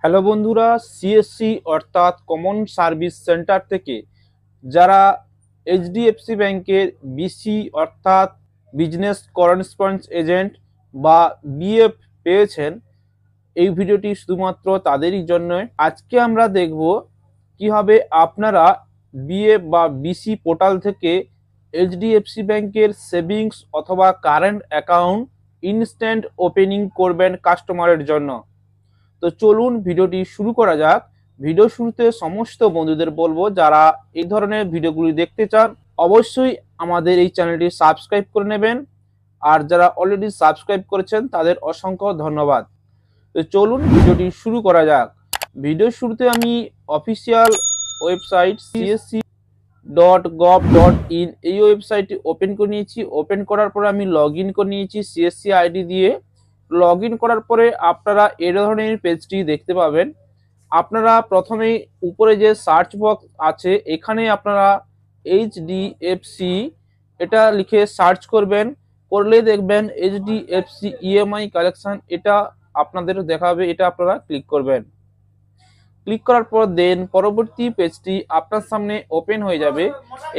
Hello বন্ধুরা, CSC অর্থাৎ common service centre থেকে যারা এইচডিএফসি ব্যাংকের বিসি অর্থাৎ বিজনেস করেসপন্ডেন্স এজেন্ট বা বিএফ পেয়েছেন, এই ভিডিওটি শুধুমাত্র তাদেরই জন্য। আজকে আমরা দেখব কিভাবে আপনারা বিএফ বা বিসি পোর্টাল থেকে এইচডিএফসি ব্যাংকের সেভিংস অথবা কারেন্ট অ্যাকাউন্ট ইনস্ট্যান্ট ওপেনিং করবেন কাস্টমারের জন্য। তো চলুন ভিডিওটি শুরু করা যাক। ভিডিও শুরুতে সমস্ত বন্ধুদের বলবো, যারা এই ধরনের ভিডিওগুলি দেখতে চান অবশ্যই আমাদের এই চ্যানেলটি সাবস্ক্রাইব করে নেবেন, আর যারা অলরেডি সাবস্ক্রাইব করেছেন তাদের অসংখ্য ধন্যবাদ। তো চলুন ভিডিওটি শুরু করা যাক। ভিডিও শুরুতে আমি অফিসিয়াল ওয়েবসাইট csc.gov.in এই ওয়েবসাইটটি ওপেন করে নিয়েছি। ওপেন করার পরে আমি লগ ইন করে নিয়েছি সিএসসি আইডি দিয়ে। লগ ইন করার পরে আপনারা এই ধরনের পেজটি দেখতে পাবেন। আপনারা প্রথমে উপরে যে সার্চ বক্স আছে এখানে আপনারা এইচডিএফসি এটা লিখে সার্চ করবেন। করলে দেখবেন এইচডিএফসি ইএমআই কালেকশন, এটা আপনাদের দেখাবে, এটা আপনারা ক্লিক করবেন। ক্লিক করার পর দেন পরবর্তী পেজটি আপনার সামনে ওপেন হয়ে যাবে।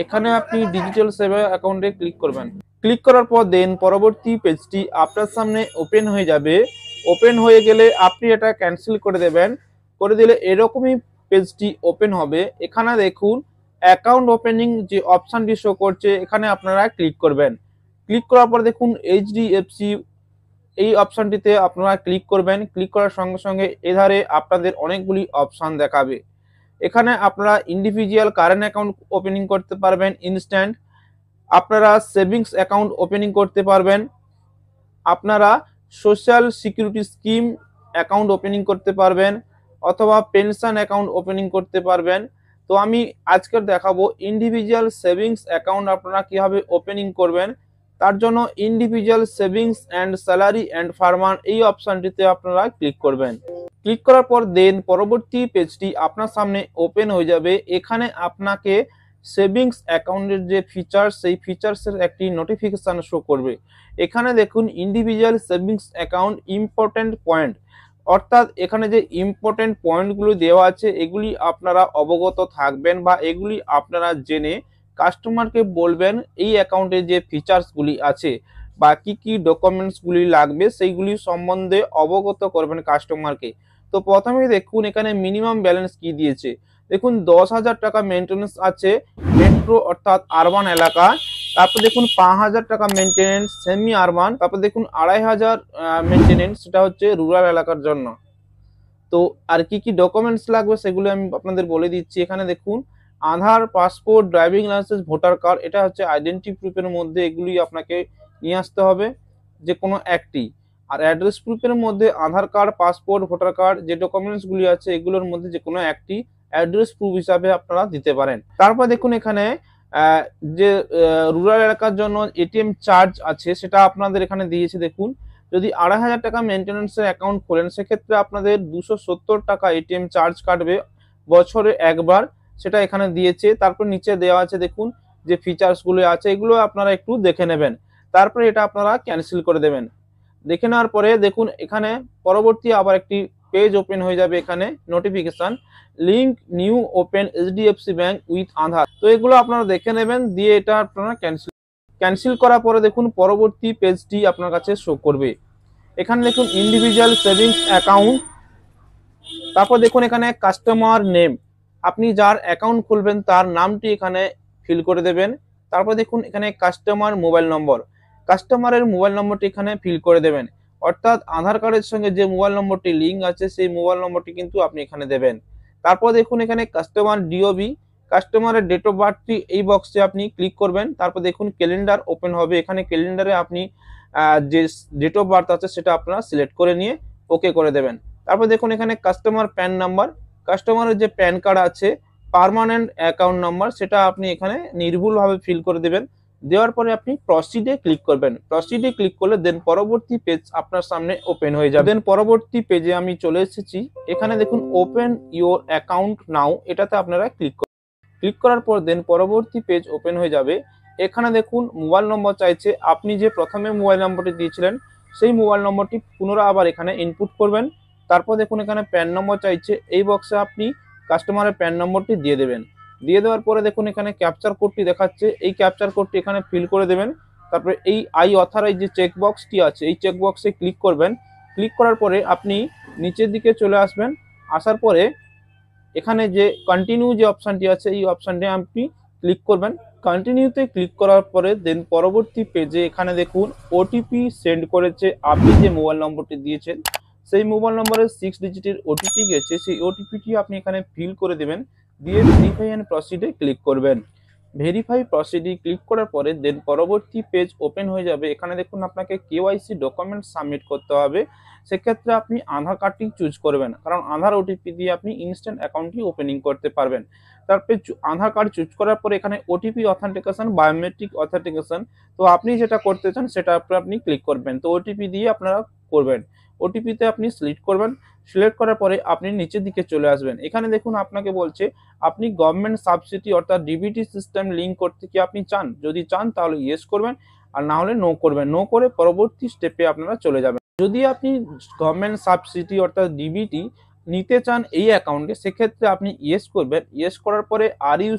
এখানে আপনি ডিজিটাল সেভিং অ্যাকাউন্টে ক্লিক করবেন। ক্লিক করার পর দেন পরবর্তী পেজটি আপনার সামনে ওপেন হয়ে যাবে। ওপেন হয়ে গেলে আপনি এটা ক্যান্সেল করে দেবেন। করে দিলে এরকমই পেজটি ওপেন হবে। এখানে দেখুন অ্যাকাউন্ট ওপেনিং যে অপশানটি শো করছে, এখানে আপনারা ক্লিক করবেন। ক্লিক করার পর দেখুন এইচডিএফসি এই অপশানটিতে আপনারা ক্লিক করবেন। ক্লিক করার সঙ্গে সঙ্গে এধারে আপনাদের অনেকগুলি অপশান দেখাবে। এখানে আপনারা ইন্ডিভিজুয়াল কারেন্ট অ্যাকাউন্ট ওপেনিং করতে পারবেন ইনস্ট্যান্ট, আপনারা সেভিংস অ্যাকাউন্ট ওপেনিং করতে পারবেন, আপনারা social security scheme account opening করতে পারবেন, অথবা পেনশন অ্যাকাউন্ট ওপেনিং করতে পারবেন। তো আমি আজকের দেখাবো ইন্ডিভিজুয়াল সেভিংস অ্যাকাউন্ট আপনারা কিভাবে ওপেনিং করবেন। তার জন্য individual savings and salary and farmer এই অপশানটিতে আপনারা ক্লিক করবেন। ক্লিক করার পর দেন পরবর্তী পেজটি আপনার সামনে ওপেন হয়ে যাবে। এখানে আপনাকে সেভিংস অ্যাকাউন্টের যে ফিচার্স, সেই ফিচার্সের একটি নোটিফিকেশান শো করবে। এখানে দেখুন individual savings account important point, অর্থাৎ এখানে যে ইম্পর্টেন্ট পয়েন্টগুলো দেওয়া আছে এগুলি আপনারা অবগত থাকবেন বা এগুলি আপনারা জেনে কাস্টমারকে বলবেন এই অ্যাকাউন্টে যে ফিচার্সগুলি আছে বা কি কি ডকুমেন্টসগুলি লাগবে সেইগুলি সম্বন্ধে অবগত করবেন কাস্টমারকে। তো প্রথমে দেখুন এখানে মিনিমাম ব্যালেন্স কি দিয়েছে। দেখুন 10,000 টাকা মেনটেন্যান্স আছে মেট্রো অর্থাৎ আরবান এলাকা। তারপর দেখুন 5,000 টাকা মেনটেন্যান্স সেমি আরবান। তারপর দেখুন 2,500 মেনটেন্যান্স, সেটা হচ্ছে রুরাল এলাকার জন্য। তো আর কি কি ডকুমেন্টস লাগবে সেগুলো আমি আপনাদের বলে দিচ্ছি। এখানে দেখুন Aadhaar, passport, driving licence, voter card, এটা হচ্ছে আইডেন্টি প্রুফের মধ্যে এগুলি আপনাকে নিয়ে আসতে হবে যে কোনো একটি। আর অ্যাড্রেস প্রুফের মধ্যে আধার কার্ড, পাসপোর্ট, ভোটার কার্ড যে ডকুমেন্টসগুলি আছে এগুলোর মধ্যে যে কোনো একটি অ্যাড্রেস প্রুফ হিসাবে আপনারা দিতে পারেন। তারপর দেখুন এখানে যে রুরাল এলাকার জন্য এটিএম চার্জ আছে সেটা আপনাদের এখানে দিয়েছে। দেখুন যদি 2,500 টাকা মেনটেন্যান্সের অ্যাকাউন্ট খোলেন সেক্ষেত্রে আপনাদের 270 টাকা এটিএম চার্জ কাটবে বছরে একবার, সেটা এখানে দিয়েছে। তারপর নিচে দেওয়া আছে দেখুন যে ফিচার্সগুলো আছে এগুলো আপনারা একটু দেখে নেবেন। তারপরে এটা আপনারা ক্যান্সেল করে দেবেন। দেখে নেওয়ার পরে দেখুন এখানে পরবর্তী আবার একটি পেজ ওপেন হয়ে যাবে। এখানে notification link new open HDFC bank with Aadhaar. তো এগুলো আপনারা দেখে নেবেন, দিয়ে এটা আপনারা ক্যান্সেল করার পরে দেখুন পরবর্তী পেজটি আপনার কাছে শো করবে। এখানে দেখুন ইন্ডিভিজুয়াল সেভিংস অ্যাকাউন্ট, তারপর দেখুন এখানে কাস্টমার নেম, আপনি যার অ্যাকাউন্ট খুলবেন তার নামটি এখানে ফিল করে দেবেন। তারপর দেখুন এখানে কাস্টমার মোবাইল নম্বর, কাস্টমারের মোবাইল নম্বরটি এখানে ফিল করে দেবেন, অর্থাৎ আধার কার্ডের সঙ্গে যে মোবাইল নম্বরটি লিঙ্ক আছে সেই মোবাইল নম্বরটি কিন্তু আপনি এখানে দেবেন। তারপর দেখুন এখানে কাস্টমার ডিওবি, কাস্টমারের ডেট অফ বার্থটি এই বক্সে আপনি ক্লিক করবেন। তারপর দেখুন ক্যালেন্ডার ওপেন হবে। এখানে ক্যালেন্ডারে আপনি যে ডেট অফ বার্থ আছে সেটা আপনারা সিলেক্ট করে নিয়ে ওকে করে দেবেন। তারপর দেখুন এখানে কাস্টমার প্যান নাম্বার, কাস্টমারের যে প্যান কার্ড আছে পার্মানেন্ট অ্যাকাউন্ট নাম্বার সেটা আপনি এখানে নির্ভুলভাবে ফিল করে দেবেন। দেওয়ার পরে আপনি প্রসিডে ক্লিক করবেন। প্রসিডে ক্লিক করলে দেন পরবর্তী পেজ আপনার সামনে ওপেন হয়ে যাবে। দেন পরবর্তী পেজে আমি চলে এসেছি। এখানে দেখুন ওপেন ইওর অ্যাকাউন্ট নাও, এটাতে আপনারা ক্লিক করবেন। ক্লিক করার পর দেন পরবর্তী পেজ ওপেন হয়ে যাবে। এখানে দেখুন মোবাইল নম্বর চাইছে, আপনি যে প্রথমে মোবাইল নম্বরটি দিয়েছিলেন সেই মোবাইল নম্বরটি পুনরায় আবার এখানে ইনপুট করবেন। তারপর দেখুন এখানে প্যান নম্বর চাইছে, এই বক্সে আপনি কাস্টমারের প্যান নম্বরটি দিয়ে দেবেন। দিয়ে দেওয়ার পরে দেখুন এখানে ক্যাপচার কোডটি দেখাচ্ছে, এই ক্যাপচার কোডটি এখানে ফিল করে দেবেন। তারপরে এই আই অথরাইজ যে চেক বক্সটি আছে এই চেক বক্সে ক্লিক করবেন। ক্লিক করার পরে আপনি নিচের দিকে চলে আসবেন। আসার পরে এখানে যে কন্টিনিউ যে অপশানটি আছে এই অপশানটি আপনি ক্লিক করবেন। কন্টিনিউতে ক্লিক করার পরে দেন পরবর্তী পেজে এখানে দেখুন ওটিপি সেন্ড করেছে, আপনি যে মোবাইল নম্বরটি দিয়েছেন সেই মোবাইল নম্বরে 6 ডিজিটের ওটিপি গেছে, সেই ওটিপিটি আপনি এখানে ফিল করে দেবেন। দিয়ে ভেরিফাই অ্যান্ড প্রসিডে ক্লিক করবেন। ভেরিফাই প্রসিডে ক্লিক করার পরে দেন পরবর্তী পেজ ওপেন হয়ে যাবে। এখানে দেখুন আপনাকে কেওয়াইসি ডকুমেন্ট সাবমিট করতে হবে, সেক্ষেত্রে আপনি আধার কার্ডটি চুজ করবেন, কারণ আধার ওটিপি দিয়ে আপনি ইনস্ট্যান্ট অ্যাকাউন্টটি ওপেনিং করতে পারবেন। তারপরে আধার কার্ড চুজ করার পরে এখানে ওটিপি অথেন্টিকেশন, বায়োমেট্রিক অথেন্টিকেশন, তো আপনি যেটা করতে চান সেটা আপনি ক্লিক করবেন। তো ওটিপি দিয়ে আপনারা করবেন, ওটিপিতে আপনি সিলেক্ট করবেন। সিলেক্ট করার পরে আপনি নিচের দিকে চলে আসবেন। এখানে দেখুন আপনাকে বলছে আপনি গভর্নমেন্ট সাবসিডি অর্থাৎ ডিবিটি সিস্টেম লিঙ্ক করতে কি আপনি চান, যদি চান তাহলে ইয়েস করবেন, আর না হলে নো করবেন। নো করে পরবর্তী স্টেপে আপনারা চলে যাবেন। যদি আপনি গভর্নমেন্ট সাবসিডি অর্থাৎ ডিবিটি নিতে চান এই অ্যাকাউন্টে, সেক্ষেত্রে আপনি ইয়েস করবেন। ইয়েস করার পরে আর you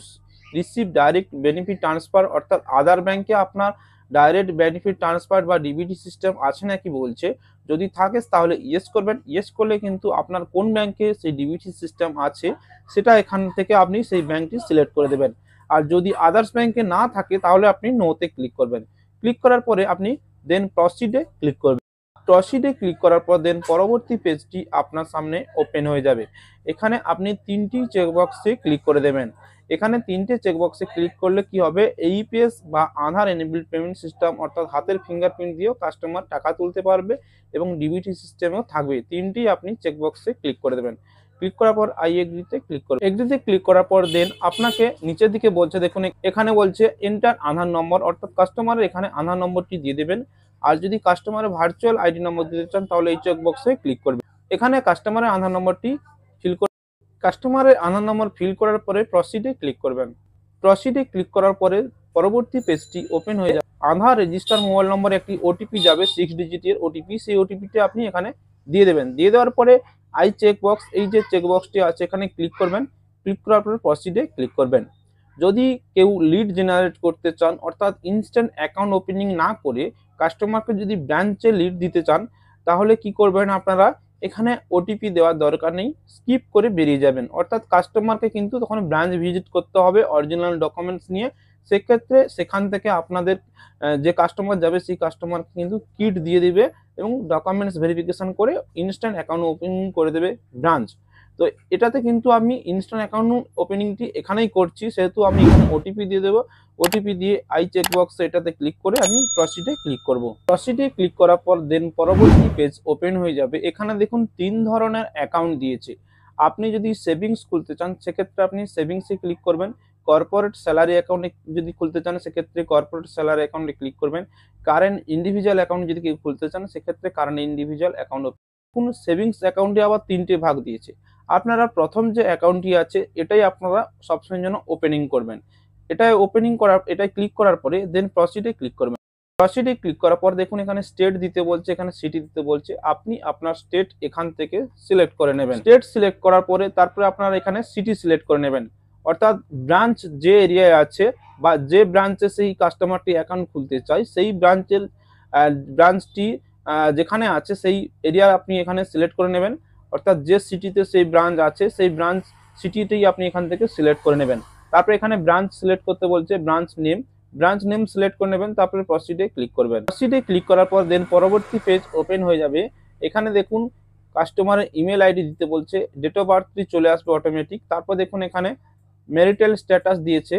receive direct benefit transfer অর্থাৎ আদার ব্যাংকে আপনার ডাইরেক্ট বেনিফিট ট্রান্সফার বা ডিবিটি সিস্টেম আছে নাকি বলছে, যদি থাকে তাহলে ইয়েস করবেন। ইয়েস করলে কিন্তু আপনার কোন ব্যাংকে সেই ডিবিটি সিস্টেম আছে সেটা এখান থেকে আপনি সেই ব্যাংকটি সিলেক্ট করে দেবেন। আর যদি আদার্স ব্যাংকে না থাকে তাহলে আপনি নোতে ক্লিক করবেন। ক্লিক করার পরে আপনি দেন প্রসিডে ক্লিক করবেন। প্রসিডে ক্লিক করার পর দেন পরবর্তী পেজটি আপনার সামনে ওপেন হয়ে যাবে। এখানে আপনি 3টি চেকবক্সে ক্লিক করে দেবেন। এখানে 3টে চেকবক্সে ক্লিক করলে কি হবে, এইপিএস বা আধার এনেবলড পেমেন্ট সিস্টেম অর্থাৎ হাতের ফিঙ্গারপ্রিন্ট দিয়েও কাস্টমার টাকা তুলতে পারবে এবং ডিবিটি সিস্টেমেও থাকবে। 3টি আপনি চেকবক্সে ক্লিক করে দেবেন। ক্লিক করার পর আই এগ্রিতে ক্লিক করবেন। এগ্রিতে ক্লিক করার পর দেন আপনাকে নিচের দিকে বলছে, দেখুন এখানে বলছে এন্টার আধার নম্বর, অর্থাৎ কাস্টমারের এখানে আধার নম্বরটি দিয়ে দেবেন। আর যদি কাস্টমারের ভার্চুয়াল আইডি নম্বর দিতে চান তাহলে এই চেকবক্সে ক্লিক করবেন। এখানে কাস্টমারের আধার নম্বরটি ফিল করে কাস্টমারের আধার নম্বর ফিল করার পরে প্রসিডে ক্লিক করবেন। প্রসিডে ক্লিক করার পরে পরবর্তী পেজটি ওপেন হয়ে যাবে। আধার রেজিস্টার মোবাইল নম্বরে একটি ওটিপি যাবে, 6 ডিজিটের ওটিপি, সেই ওটিপিটা আপনি এখানে দিয়ে দেবেন। দিয়ে দেওয়ার পরে আই চেকবক্স, এই যে চেকবক্সটি আছে এখানে ক্লিক করবেন। ক্লিক করার পরে প্রসিডে ক্লিক করবেন। যদি কেউ লিড জেনারেট করতে চান অর্থাৎ ইনস্ট্যান্ট অ্যাকাউন্ট ওপেনিং না করে কাস্টমারকে যদি ব্রাঞ্চে লিড দিতে চান, তাহলে কি করবেন আপনারা, এখানে ওটিপি দেওয়ার দরকার নেই, স্কিপ করে বেরিয়ে যাবেন। অর্থাৎ কাস্টমারকে কিন্তু তখন ব্রাঞ্চ ভিজিট করতে হবে অরিজিনাল ডকুমেন্টস নিয়ে। সেক্ষেত্রে সেখান থেকে আপনাদের যে কাস্টমার যাবে সেই কাস্টমারকে কিন্তু কিট দিয়ে দিবে এবং ডকুমেন্টস ভেরিফিকেশন করে ইনস্ট্যান্ট অ্যাকাউন্ট ওপেনিং করে দেবে ব্রাঞ্চ। তো এটাতে কিন্তু আমি ইনস্ট্যান্ট অ্যাকাউন্ট ওপেনিংটি এখানেই করছি, সেহেতু আমি এখানে ওটিপি দিয়ে দেবো। ওটিপি দিয়ে আই চেকবক্স এটাতে ক্লিক করে আমি প্রসিডে ক্লিক করব। প্রসিডে ক্লিক করার পর দেন পরবর্তী পেজ ওপেন হয়ে যাবে। এখানে দেখুন 3 ধরনের অ্যাকাউন্ট দিয়েছে। আপনি যদি সেভিংস খুলতে চান সেক্ষেত্রে আপনি সেভিংসে ক্লিক করবেন। কর্পোরেট স্যালারি অ্যাকাউন্টে যদি খুলতে চান সেক্ষেত্রে কর্পোরেট স্যালারি অ্যাকাউন্টে ক্লিক করবেন। কারেন্ট ইন্ডিভিজুয়াল অ্যাকাউন্ট যদি কেউ খুলতে চান সেক্ষেত্রে কারেন্ট ইন্ডিভিজুয়াল অ্যাকাউন্ট। কোন সেভিংস অ্যাকাউন্টে আবার 3টে ভাগ দিয়েছে। আপনারা প্রথম যে অ্যাকাউন্টটি আছে এটাই আপনারা সবসময়ের জন্য ওপেনিং করবেন। এটাই ক্লিক করার পরে দেন প্রসিডে ক্লিক করবেন। প্রসিডে ক্লিক করার পর দেখুন এখানে স্টেট দিতে বলছে, এখানে সিটি দিতে বলছে। আপনি আপনার স্টেট এখান থেকে সিলেক্ট করে নেবেন। স্টেট সিলেক্ট করার পরে তারপরে আপনারা এখানে সিটি সিলেক্ট করে নেবেন। অর্থাৎ ব্রাঞ্চ যে এরিয়ায় আছে বা যে ব্রাঞ্চে সেই কাস্টমারটি অ্যাকাউন্ট খুলতে চায় সেই ব্রাঞ্চটি যেখানে আছে সেই এরিয়া আপনি এখানে সিলেক্ট করে নেবেন। অর্থাৎ যে সিটিতে সেই ব্রাঞ্চ আছে সেই ব্রাঞ্চ সিটিতেই আপনি এখান থেকে সিলেক্ট করে নেবেন। তারপরে এখানে ব্রাঞ্চ সিলেক্ট করতে বলছে, ব্রাঞ্চ নেম সিলেক্ট করে নেবেন। তারপরে প্রসিডে ক্লিক করবেন। প্রসিডে ক্লিক করার পর দেন পরবর্তী পেজ ওপেন হয়ে যাবে। এখানে দেখুন কাস্টমারের ইমেল আইডি দিতে বলছে, ডেট অফ বার্থটি চলে আসবে অটোমেটিক। তারপর দেখুন এখানে ম্যারিটাল স্ট্যাটাস দিয়েছে,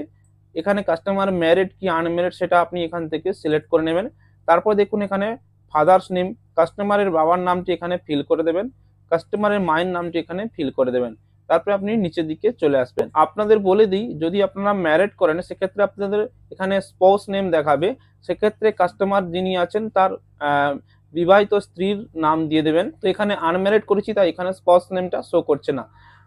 এখানে কাস্টমার ম্যারিড কি আনম্যারিড সেটা আপনি এখান থেকে সিলেক্ট করে নেবেন। তারপর দেখুন এখানে ফাদার্স নেম, কাস্টমারের বাবার নামটি এখানে ফিল করে দেবেন। কাস্টমারের মায়ের নামটি এখানে ফিল করে দেবেন। তারপরে আপনি নিচের দিকে চলে আসবেন। আপনাদের বলে দিই, যদি আপনারা ম্যারিড করেন সেক্ষেত্রে আপনাদের এখানে স্পাউস নেম দেখাবে। সেক্ষেত্রে কাস্টমার যিনি আছেন তার বিবাহিত স্ত্রীর নাম দিয়ে দেবেন। তো এখানে আনম্যারিড করেছি তাই এখানে স্পাউস নেমটা শো করছে না।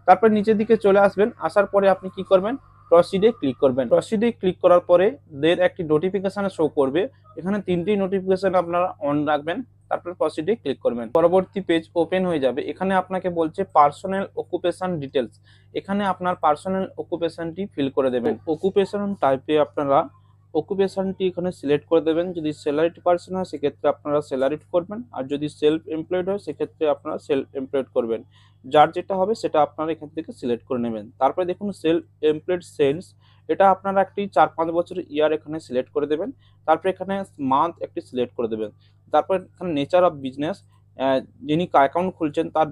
তারপর নিচের দিকে চলে আসবেন। আসার পরে আপনি কি করবেন, প্রসিডে ক্লিক করবেন। প্রসিডে ক্লিক করার পরে দের একটি নোটিফিকেশন শো করবে, এখানে 3টি নোটিফিকেশন আপনারা অন রাখবেন, তারপর প্রসিডে ক্লিক করবেন। পরবর্তী পেজ ওপেন হয়ে যাবে। এখানে আপনাকে বলছে পার্সোনাল অকুপেশন ডিটেলস, এখানে আপনার পার্সোনাল অকুপেশনটি ফিল করে দেবেন। অকুপেশন টাইপে আপনারা অকুপেশনটি এখানে সিলেক্ট করে দেবেন। যদি স্যালারিড পার্সন হয় সেক্ষেত্রে আপনারা স্যালারিড করবেন, আর যদি সেলফ এমপ্লয়েড হয় সেক্ষেত্রে আপনারা সেলফ এমপ্লয়েড করবেন। যার যেটা হবে সেটা আপনারা এখান থেকে সিলেক্ট করে নেবেন। তারপরে দেখুন সেলফ এমপ্লয়েড সেন্স, এটা আপনারা একটি 4-5 বছরের ইয়ার এখানে সিলেক্ট করে দেবেন। তারপরে এখানে মান্থ একটি সিলেক্ট করে দেবেন। তারপর এখানে নেচার অফ বিজনেস, যিনি অ্যাকাউন্ট খুলছেন তার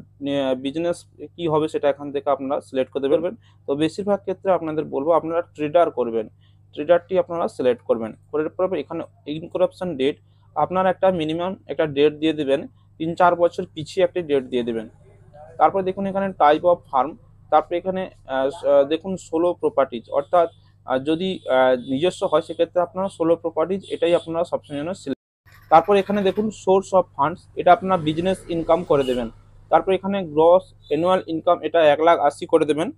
বিজনেস কি হবে সেটা এখান থেকে আপনারা সিলেক্ট করে দেবেন। তো বেশিরভাগ ক্ষেত্রে আপনাদের বলবো আপনারা ট্রেডার করবেন, ট্রেডারটি আপনারা সিলেক্ট করবেন। করার পর এখানে ইনকরাপশন ডেট আপনারা একটা মিনিমাম একটা ডেট দিয়ে দেবেন, 3-4 বছর পিছিয়ে একটি ডেট দিয়ে দেবেন। তারপর দেখুন এখানে টাইপ অফ ফার্ম, তারপরে এখানে দেখুন সোলো প্রপার্টিজ, অর্থাৎ যদি নিজস্ব হয় সেক্ষেত্রে আপনারা সোলো প্রপার্টিজ এটাই আপনারা সবসময় জন্য সিলেক্ট। তারপর এখানে দেখুন সোর্স অফ ফান্ডস, এটা আপনারা বিজনেস ইনকাম করে দেবেন। তারপর এখানে গ্রস অ্যানুয়াল ইনকাম এটা 1,80,000 করে দেবেন।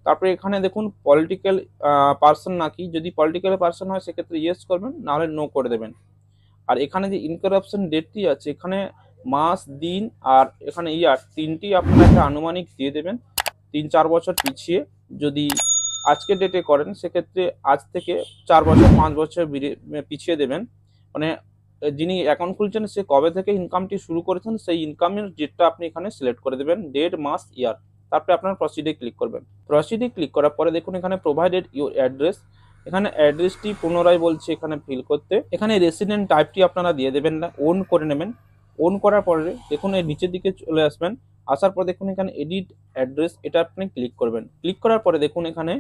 তারপরে এখানে দেখুন পলিটিক্যাল পার্সন নাকি, যদি পলিটিক্যাল পার্সন হয় সেক্ষেত্রে ইয়েস করবেন, নাহলে নো করে দেবেন। আর এখানে যে ইনকারাপশন ডেটটি আছে এখানে মাস, দিন আর এখানে ইয়ার, 3টি আপনারা একটা আনুমানিক দিয়ে দেবেন 3-4 বছর পিছিয়ে। যদি আজকের ডেটে করেন সেক্ষেত্রে আজ থেকে 4 বছর 5 বছর পিছিয়ে দেবেন, মানে যিনি অ্যাকাউন্ট খুলছেন সে কবে থেকে ইনকামটি শুরু করেছেন সেই ইনকামের ডেটটা আপনি এখানে সিলেক্ট করে দেবেন, ডেট, মাস, ইয়ার। তারপরে আপনার প্রসিডে ক্লিক করবেন। প্রসিডে ক্লিক করার পরে দেখুন এখানে প্রোভাইডেড ইউর অ্যাড্রেস, এখানে অ্যাড্রেসটি পুনরায় বলছে এখানে ফিল করতে। এখানে রেসিডেন্ট টাইপটি আপনারা দিয়ে দেবেন না, ওন করে নেবেন। ওন করার পরে দেখুন এই নিচের দিকে চলে আসবেন, আসার পর দেখুন এখানে এডিট অ্যাড্রেস, এটা আপনি ক্লিক করবেন। ক্লিক করার পরে দেখুন এখানে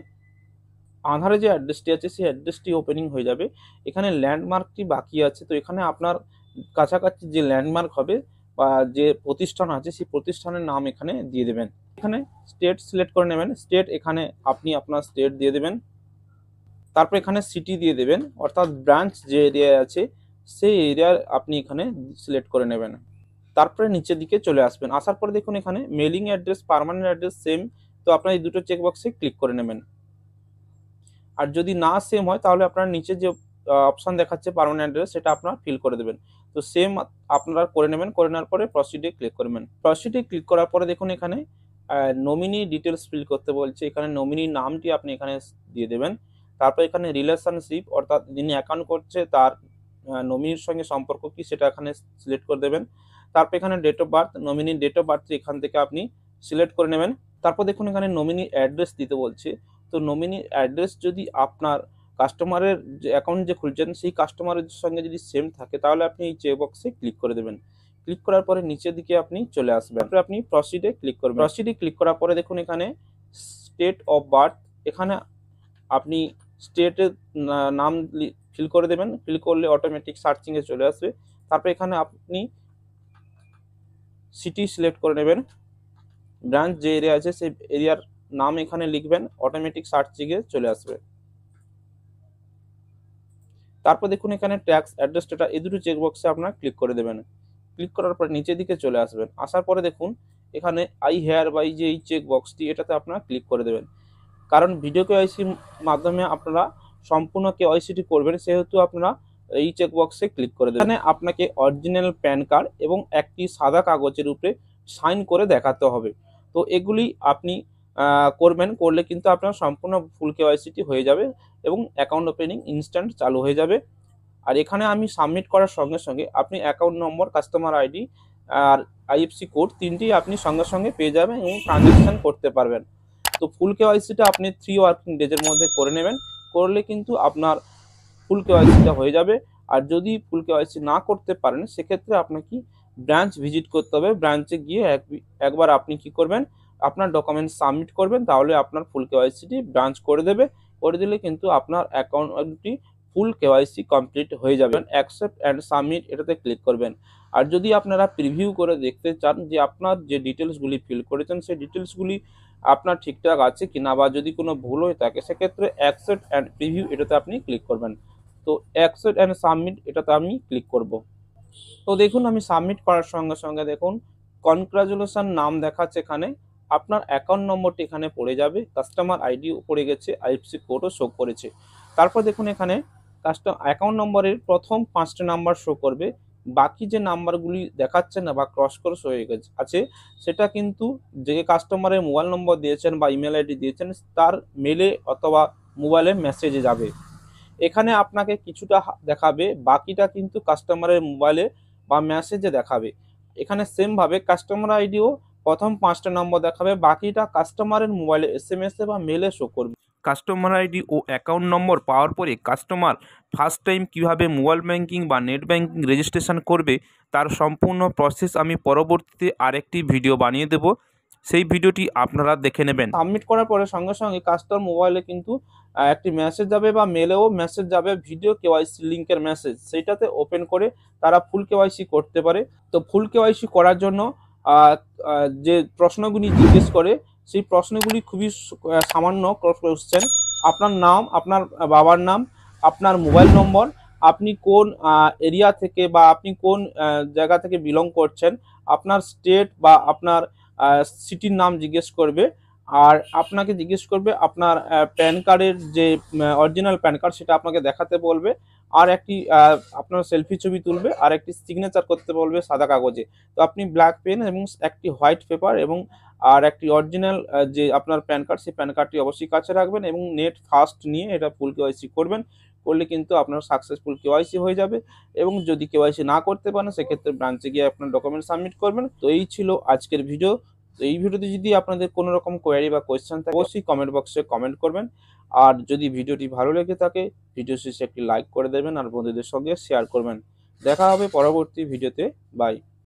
আধারে যে অ্যাড্রেসটি আছে সেই অ্যাড্রেসটি ওপেনিং হয়ে যাবে। এখানে ল্যান্ডমার্কটি বাকি আছে, তো এখানে আপনার কাছাকাছি যে ল্যান্ডমার্ক হবে বা যে প্রতিষ্ঠান আছে সেই প্রতিষ্ঠানের নাম এখানে দিয়ে দেবেন। এখানে স্টেট সিলেক্ট করে নেবেন, স্টেট এখানে আপনি আপনার স্টেট দিয়ে দেবেন। তারপর এখানে সিটি দিয়ে দেবেন, অর্থাৎ ব্রাঞ্চ যে এরিয়ায় আছে সেই এরিয়ার আপনি এখানে সিলেক্ট করে নেবেন। তারপরে নিচের দিকে চলে আসবেন, আসার পরে দেখুন এখানে mailing address, permanent address same, তো আপনার এই দুটো চেকবক্সে ক্লিক করে নেবেন। আর যদি না সেম হয় তাহলে আপনার নিচে যে অপশন দেখাচ্ছে পার্মানেন্ট অ্যাড্রেস সেটা আপনার ফিল করে দেবেন। তো সেম আপনারা করে নেবেন, করে নেওয়ার পরে প্রসিডে ক্লিক করবেন। প্রসিডে ক্লিক করার পরে দেখুন এখানে নমিনি ডিটেলস ফিল করতে বলছে, এখানে নমিনি নামটি আপনি এখানে দিয়ে দেবেন। তারপর এখানে রিলেশনশিপ, অর্থাৎ যিনি অ্যাকাউন্ট করছে তার নমিনির সঙ্গে সম্পর্ক কি সেটা এখানে সিলেক্ট করে দেবেন। তারপর এখানে ডেট অফ বার্থ, নমিনির ডেট অফ বার্থ এখান থেকে আপনি সিলেক্ট করে নেবেন। তারপর দেখুন এখানে নমিনি অ্যাড্রেস দিতে বলছে, তো নমিনি অ্যাড্রেস যদি আপনার কাস্টমারের যে অ্যাকাউন্ট যে খুলছেন সেই কাস্টমারের সঙ্গে যদি সেম থাকে তাহলে আপনি এই চেকবক্সে ক্লিক করে দেবেন। ক্লিক করার পরে নিচের দিকে আপনি চলে আসবেন, তারপরে আপনি প্রসিডে ক্লিক করবেন। প্রসিডে ক্লিক করার পরে দেখুন এখানে স্টেট অফ বার্থ, এখানে আপনি স্টেটের নাম ফিল করে দেবেন। ফিল করলে অটোমেটিক সার্চিংয়ে চলে আসবে। তারপর এখানে আপনি সিটি সিলেক্ট করে নেবেন, ব্রাঞ্চ যে এরিয়া আছে সেই এরিয়ার নাম এখানে লিখবেন, অটোমেটিক সার্চিংয়ে চলে আসবে। তারপর দেখুন এখানে ট্যাক্স, অ্যাড্রেস, ডেটা, এই দুটো চেকবক্সে আপনারা ক্লিক করে দেবেন। ক্লিক করার পর নিচের দিকে চলে আসবেন, আসার পরে দেখুন এখানে আই হেয়ার বাই যে এই চেকবক্সটি এটাতে আপনারা ক্লিক করে দেবেন। কারণ ভিডিও কেওয়াইসির মাধ্যমে আপনারা সম্পূর্ণ কেওয়াইসিটি করবেন, সেহেতু আপনারা এই চেকবক্সে ক্লিক করে দেবেন। এখানে আপনাকে অরিজিনাল প্যান কার্ড এবং একটি সাদা কাগজের উপরে সাইন করে দেখাতে হবে। তো এগুলি আপনি করবেন, করলে কিন্তু আপনার সম্পূর্ণ ফুল কেওয়াইসিটি হয়ে যাবে এবং অ্যাকাউন্ট ওপেনিং ইনস্ট্যান্ট চালু হয়ে যাবে। আর এখানে আমি সাবমিট করার সঙ্গে সঙ্গে আপনি অ্যাকাউন্ট নম্বর, কাস্টমার আইডি আর আইএফসি কোড 3টি আপনি সঙ্গে সঙ্গে পেয়ে যাবেন এবং ট্রানজ্যাকশন করতে পারবেন। তো ফুল কেওয়াইসিটা আপনি 3 ওয়ার্কিং ডেজের মধ্যে করে নেবেন, করলে কিন্তু আপনার ফুল কেওয়াইসিটা হয়ে যাবে। আর যদি ফুল কেওয়াইসি না করতে পারেন সেক্ষেত্রে আপনাকে ব্রাঞ্চ ভিজিট করতে হবে। ব্রাঞ্চে গিয়ে একবার আপনি কি করবেন, আপনার ডকুমেন্টস সাবমিট করবেন, তাহলে আপনার ফুল কেওয়াইসিটি ব্রাঞ্চ করে দেবে। করে দিলে কিন্তু আপনার অ্যাকাউন্টটি ফুল কেওয়াইসি কমপ্লিট হয়ে যাবে। অ্যাকসেপ্ট অ্যান্ড সাবমিট এটাতে ক্লিক করবেন। আর যদি আপনারা প্রিভিউ করে দেখতে চান যে আপনার যে ডিটেলসগুলি ফিল করেছেন সেই ডিটেলসগুলি আপনার ঠিকঠাক আছে কিনা বা যদি কোনো ভুল হয়ে থাকে সেক্ষেত্রে অ্যাকসেপ্ট অ্যান্ড প্রিভিউ এটাতে আপনি ক্লিক করবেন। তো অ্যাকসেপ্ট অ্যান্ড সাবমিট এটাতে আমি ক্লিক করব। তো দেখুন আমি সাবমিট করার সঙ্গে সঙ্গে দেখুন কনগ্রাচুলেশন নাম দেখাচ্ছে এখানে, আপনার অ্যাকাউন্ট নম্বরটি এখানে পড়ে যাবে, কাস্টমার আইডি পড়ে গেছে, আইএফএসসি কোডও শো করেছে। তারপর দেখুন এখানে অ্যাকাউন্ট নম্বরের প্রথম 5টা নাম্বার শো করবে, বাকি যে নাম্বারগুলি দেখাচ্ছে না বা ক্রস ক্রস হয়ে গেছে আছে সেটা কিন্তু যে কাস্টমারের মোবাইল নম্বর দিয়েছেন বা ইমেল আইডি দিয়েছেন তার মেলে অথবা মোবাইলে মেসেজে যাবে। এখানে আপনাকে কিছুটা দেখাবে, বাকিটা কিন্তু কাস্টমারের মোবাইলে বা মেসেজে দেখাবে। এখানে সেমভাবে কাস্টমার আইডিও প্রথম 5টা নম্বর দেখাবে, বাকিটা কাস্টমারের মোবাইলে এসএমএস এ বা মেলে শো করবে। Customer ID O account number পাওয়ার পরে কাস্টমার ফার্স্ট টাইম কিভাবে মোবাইল ব্যাংকিং বা নেট ব্যাংকিং রেজিস্ট্রেশন করবে তার সম্পূর্ণ প্রসেস আমি পরবর্তীতে আরেকটি ভিডিও বানিয়ে দেব, সেই ভিডিওটি আপনারা দেখে নেবেন। সাবমিট করার পরে সঙ্গে সঙ্গে কাস্টমার মোবাইলে কিন্তু একটি মেসেজ যাবে বা মেলেও মেসেজ যাবে, ভিডিও কেওয়াইসি লিঙ্কের মেসেজ, সেইটাতে ওপেন করে তারা ফুল কেওয়াইসি করতে পারে। তো ফুল কেওয়াইসি করার জন্য যে প্রশ্নগুলি জিজ্ঞেস করে সেই প্রশ্নগুলি খুবই সামান্য কোশ্চেন। আপনার নাম, আপনার বাবার নাম, আপনার মোবাইল নম্বর, আপনি কোন এরিয়া থেকে বা আপনি কোন জায়গা থেকে বিলং করছেন, আপনার স্টেট বা আপনার সিটির নাম জিজ্ঞেস করবে, আর আপনাকে জিজ্ঞেস করবে আপনার প্যান কার্ডের যে অরিজিনাল প্যান কার্ড সেটা আপনাকে দেখাতে বলবে, আর একটি আপনার সেলফি ছবি তুলবে, আর একটি সিগনেচার করতে বলবে সাদা কাগজে। তো আপনি ব্ল্যাক পেন এবং একটি হোয়াইট পেপার এবং আর একটি অরিজিনাল যে আপনার প্যান কার্ড সেই প্যান কার্ডটি অবশ্যই কাছে রাখবেন এবং নেট ফাস্ট নিয়ে এটা ফুল কেওয়াইসি করবেন। করলে কিন্তু আপনার সাকসেসফুল কেওয়াইসি হয়ে যাবে। এবং যদি কেওয়াইসি না করতে পারেন সেক্ষেত্রে ব্রাঞ্চে গিয়ে আপনার ডকুমেন্ট সাবমিট করবেন। তো এই ছিল আজকের ভিডিও। তো এই ভিডিওতে যদি আপনাদের কোনো রকম কোয়েরি বা কোয়েশ্চেন থাকে অবশ্যই কমেন্ট বক্সে কমেন্ট করবেন। আর যদি ভিডিওটি ভালো লেগে থাকে ভিডিও শেষে একটি লাইক করে দেবেন আর বন্ধুদের সঙ্গে শেয়ার করবেন। দেখা হবে পরবর্তী ভিডিওতে। বাই।